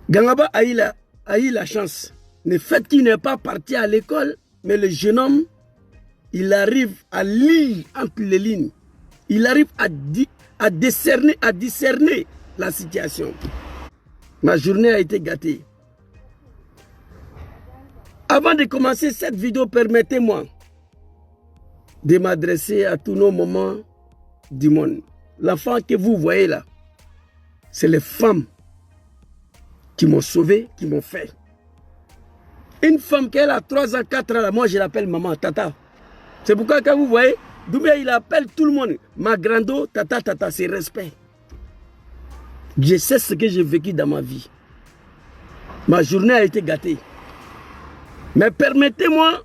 Gangaba a eu la chance. Le fait qu'il n'est pas parti à l'école, mais le jeune homme, il arrive à lire entre les lignes. Il arrive à discerner la situation. Ma journée a été gâtée. Avant de commencer cette vidéo, permettez-moi de m'adresser à tous nos moments du monde. L'enfant que vous voyez là, c'est les femmes qui m'ont sauvé, qui m'ont fait. Une femme qui a 3 ans, 4 ans, là, moi je l'appelle maman, tata. C'est pourquoi quand vous voyez, Doumbia il appelle tout le monde, ma grando, tata, tata, c'est respect. Je sais ce que j'ai vécu dans ma vie. Ma journée a été gâtée. Mais permettez-moi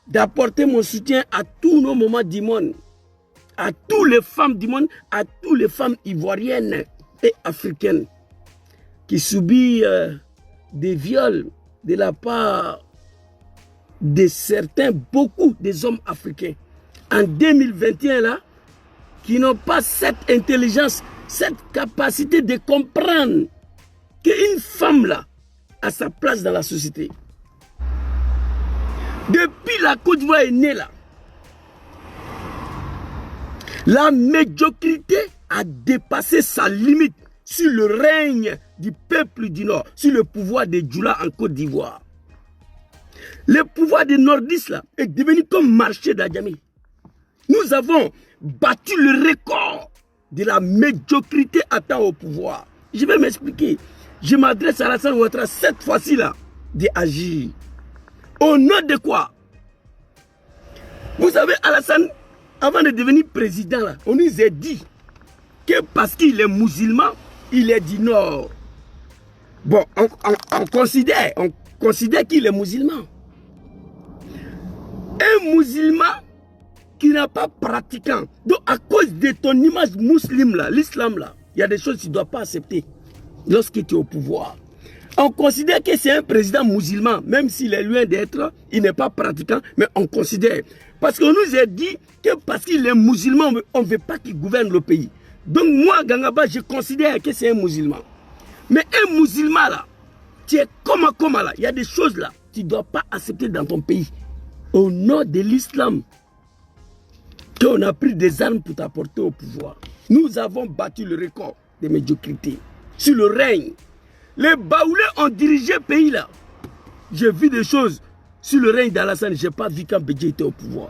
d'apporter mon soutien à tous nos moments du monde, à toutes les femmes du monde, à toutes les femmes ivoiriennes et africaines qui subissent des viols de la part de certains, beaucoup des hommes africains. En 2021, là, qui n'ont pas cette intelligence, cette capacité de comprendre qu'une femme, là, a sa place dans la société. Depuis la Côte d'Ivoire est née, là, la médiocrité a dépassé sa limite sur le règne du peuple du Nord, sur le pouvoir des Djoula en Côte d'Ivoire. Le pouvoir des nordistes là, est devenu comme marché d'Adjamé. Nous avons battu le record de la médiocrité atteint au pouvoir. Je vais m'expliquer. Je m'adresse à Alassane Ouattara cette fois-ci là d'agir. Au nom de quoi? Vous savez, Alassane, avant de devenir président, là, on nous a dit que parce qu'il est musulman, il est du Nord. Bon, on considère qu'il est musulman. Un musulman qui n'a pas pratiquant. Donc, à cause de ton image musulmane, là, l'islam, là, il y a des choses que tu ne dois pas accepter lorsqu'il est au pouvoir. On considère que c'est un président musulman, même s'il est loin d'être, il n'est pas pratiquant, mais on considère. Parce qu'on nous a dit que parce qu'il est musulman, on ne veut pas qu'il gouverne le pays. Donc moi, Gangaba, je considère que c'est un musulman. Mais un musulman là, tu es comme là, il y a des choses là, tu ne dois pas accepter dans ton pays. Au nom de l'islam, qu'on a pris des armes pour t'apporter au pouvoir. Nous avons battu le record de médiocrité sur le règne. Les Baoulés ont dirigé le pays là. J'ai vu des choses sur le règne d'Alassane, je n'ai pas vu quand Bédié était au pouvoir.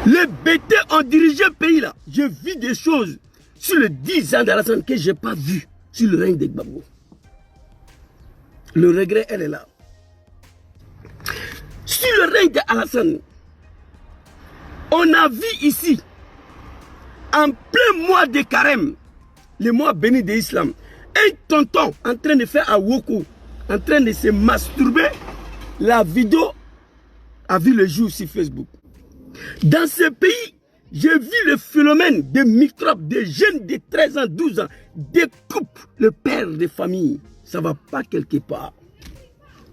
Les BT ont dirigé le pays là. J'ai vu des choses sur les 10 ans d'Alassane que je n'ai pas vu sur le règne d'Gbagbo. Le regret, elle est là. Sur le règne d'Alassane, on a vu ici, en plein mois de carême, le mois béni de l'islam, un tonton en train de faire à Woko, en train de se masturber. La vidéo a vu le jour sur Facebook. Dans ce pays, j'ai vu le phénomène des microbes, des jeunes de 13 ans, 12 ans, découpent le père de famille. Ça ne va pas quelque part.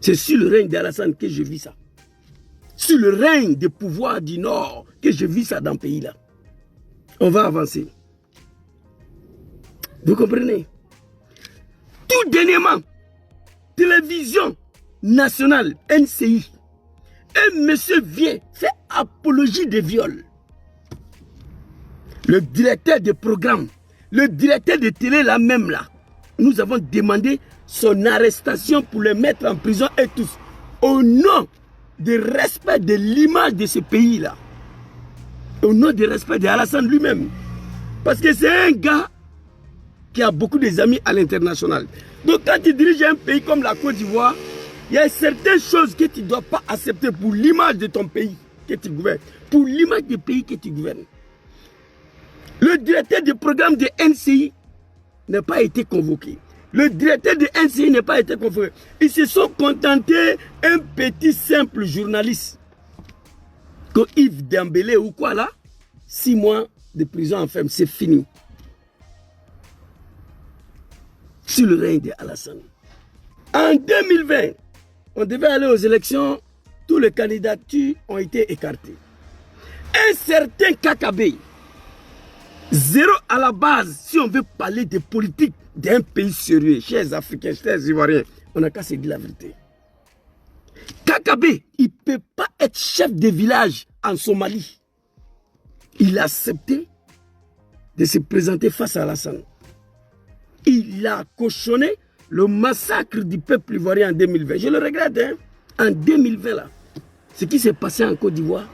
C'est sur le règne d'Alassane que je vis ça. Sur le règne des pouvoirs du Nord que je vis ça dans le pays là. On va avancer. Vous comprenez? Tout dernièrement, télévision nationale, NCI, un monsieur vient faire apologie des viols. Le directeur de programme, le directeur de télé là même là, nous avons demandé son arrestation pour le mettre en prison et tous. Au nom du respect de l'image de ce pays là. Au nom du respect d'Alassane lui-même. Parce que c'est un gars qui a beaucoup d'amis à l'international. Donc quand tu diriges un pays comme la Côte d'Ivoire, il y a certaines choses que tu ne dois pas accepter pour l'image de ton pays que tu gouvernes. Pour l'image du pays que tu gouvernes. Le directeur du programme de NCI n'a pas été convoqué. Le directeur de NCI n'a pas été convoqué. Ils se sont contentés un petit simple journaliste. Que Yves Dembélé ou quoi là, 6 mois de prison enferme, c'est fini. Sur le règne d'Alassane. En 2020, on devait aller aux élections, toutes les candidatures ont été écartées. Un certain Kakabé, zéro à la base, si on veut parler de politique d'un pays sérieux, chers Africains, chers Ivoiriens, on n'a qu'à se dire la vérité. Kakabe, il ne peut pas être chef de village en Somalie. Il a accepté de se présenter face à Alassane. Il a cautionné le massacre du peuple ivoirien en 2020. Je le regrette, hein? En 2020, là, ce qui s'est passé en Côte d'Ivoire,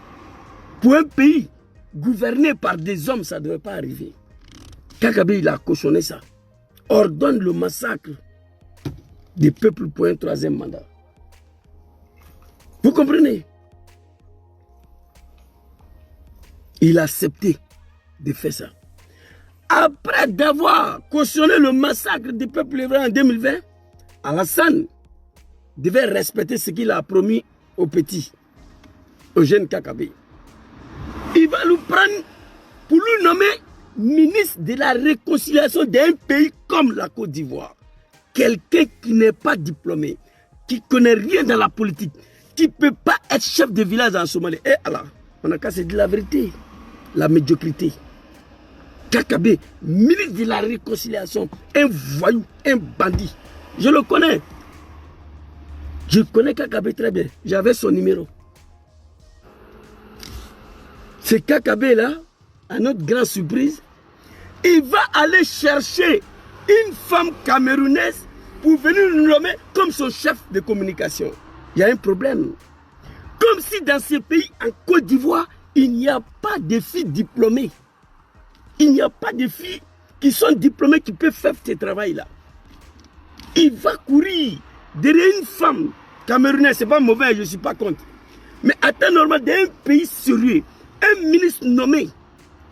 pour un pays gouverné par des hommes, ça ne devait pas arriver. Kakabe, il a cautionné ça. Ordonne le massacre des peuples pour un troisième mandat. Vous comprenez? Il a accepté de faire ça. Après d'avoir cautionné le massacre des peuples ivoiriens en 2020, Alassane devait respecter ce qu'il a promis aux petits, aux jeunes Kakabe. Il va nous prendre pour lui nommer ministre de la réconciliation d'un pays comme la Côte d'Ivoire. Quelqu'un qui n'est pas diplômé, qui ne connaît rien dans la politique, qui ne peut pas être chef de village en Somalie. Et alors, on a qu'à se dire la vérité, la médiocrité. Kakabe, ministre de la réconciliation, un voyou, un bandit. Je le connais. Je connais Kakabe très bien. J'avais son numéro. Ce Kakabe-là, à notre grande surprise, il va aller chercher une femme camerounaise pour venir nous nommer comme son chef de communication. Il y a un problème. Comme si dans ce pays, en Côte d'Ivoire, il n'y a pas de filles diplômées. Il n'y a pas de filles qui sont diplômées qui peuvent faire ce travail-là. Il va courir derrière une femme camerounaise. Ce n'est pas mauvais, je ne suis pas contre. Mais à temps normal, d'un pays sérieux, un ministre nommé,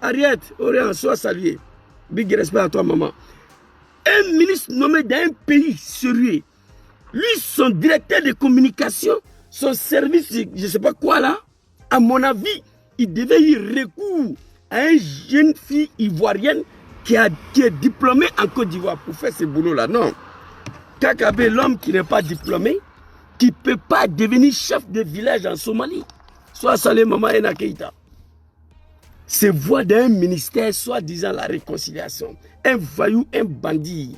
Ariette, Orient, sois salué. Big respect à toi, maman. Un ministre nommé d'un pays sérieux, lui, son directeur de communication, son service, je ne sais pas quoi là, à mon avis, il devait y recourir à une jeune fille ivoirienne qui est diplômée en Côte d'Ivoire pour faire ce boulot-là. Non. Kakabe, l'homme qui n'est pas diplômé, qui ne peut pas devenir chef de village en Somalie. Soit Salé Maman Ena Keïta. Se voit d'un ministère soi-disant la réconciliation. Un voyou, un bandit.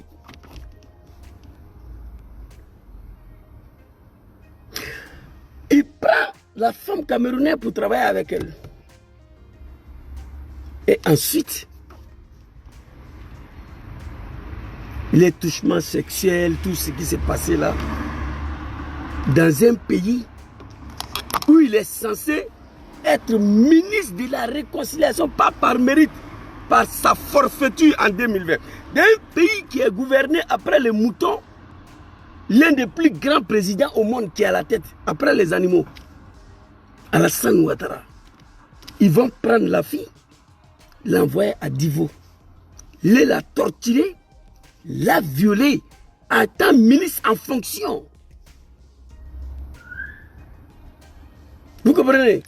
Il prend la femme camerounaise pour travailler avec elle. Et ensuite, les touchements sexuels, tout ce qui s'est passé là, dans un pays où il est censé être ministre de la réconciliation, pas par mérite, par sa forfaiture en 2020. D'un pays qui est gouverné après les moutons, l'un des plus grands présidents au monde qui est à la tête, après les animaux, Alassane Ouattara. Ils vont prendre la fille, l'envoyer à Divo, la torturer, la violer en tant que ministre en fonction. Vous comprenez?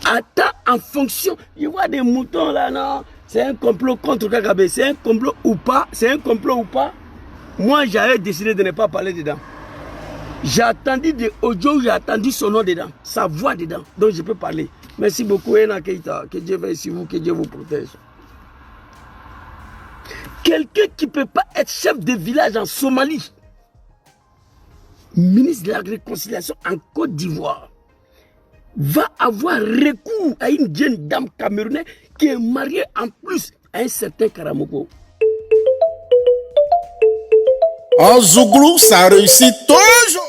Attends en fonction. Je vois des moutons là, non? C'est un complot contre Kakabe. C'est un complot ou pas? C'est un complot ou pas? Moi, j'avais décidé de ne pas parler dedans. J'ai attendu des audios, j'ai attendu son nom dedans, sa voix dedans. Donc je peux parler. Merci beaucoup, Ena Keïta. Que Dieu veille sur vous, que Dieu vous protège. Quelqu'un qui ne peut pas être chef de village en Somalie, ministre de la réconciliation en Côte d'Ivoire, va avoir recours à une jeune dame camerounaise qui est mariée en plus à un certain Karamoko. En Zouglou, ça réussit toujours.